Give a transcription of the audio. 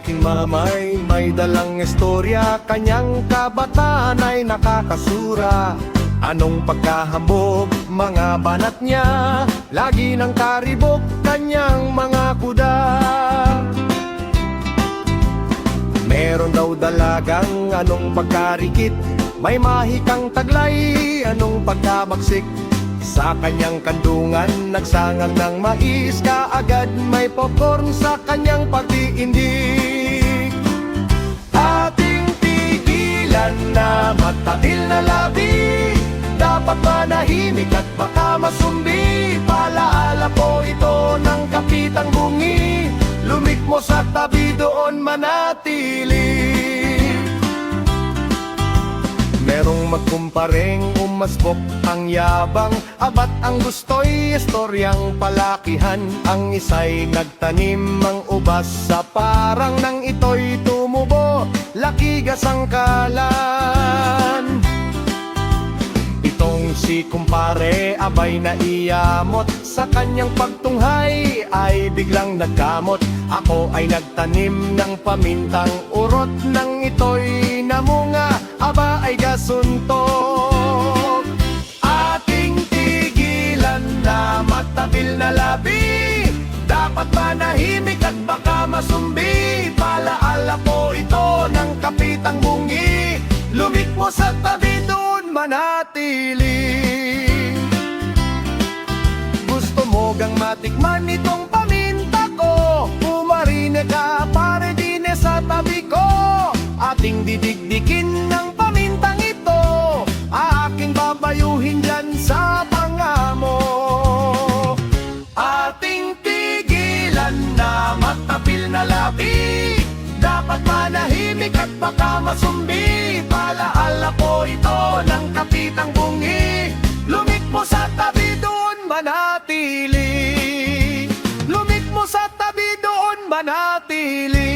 aking mamay may dalang istorya, kanyang kabataan ay nakakasura. Anong pagkahambog, mga banat niya, lagi ng karibok, kanyang mga kuda. Meron daw dalagang anong pagkarikit, may mahikang taglay, anong pagkabagsik. Sa kanyang kandungan, nagsangang ng mais, kaagad may popcorn sa kanyang pagtiindik. Ating tigilan na matatil na labi, dapat manahimik at baka masumbi. Paalaala po ito ng kapitang bungi, lumikmo sa tabi doon manatili. Merong magkumpareng umasbok ang yabang, abat ang gusto'y istoryang palakihan. Ang isa'y nagtanim ang ubas sa parang nang ito'y tumubo, lakigas ang kalan. Itong si kumpare abay naiyamot, sa kanyang pagtunghay ay biglang nagkamot. Ako ay nagtanim ng pamintang urot, nang ito'y namunga, aba ay gasuntok. Ating tigilan na matabil na labi, dapat manahimik at baka masumbi. Paalaala po ito ng kapitang bungi, lumikmo sa tabi doon manatili. Gusto mo gang matikman itong paminta ko, pumarine ka pare dine sa tabi ko. Ating didikdikin ng pamintang ito, aking babayuhin dyan sa pangamo. Ating tigilan na matapil na labi, dapat manahimik at baka masumbi. Paalaala po ito ng kapitang bungi, lumikmo sa tabi doon manatili. Lumikmo sa tabi doon manatili.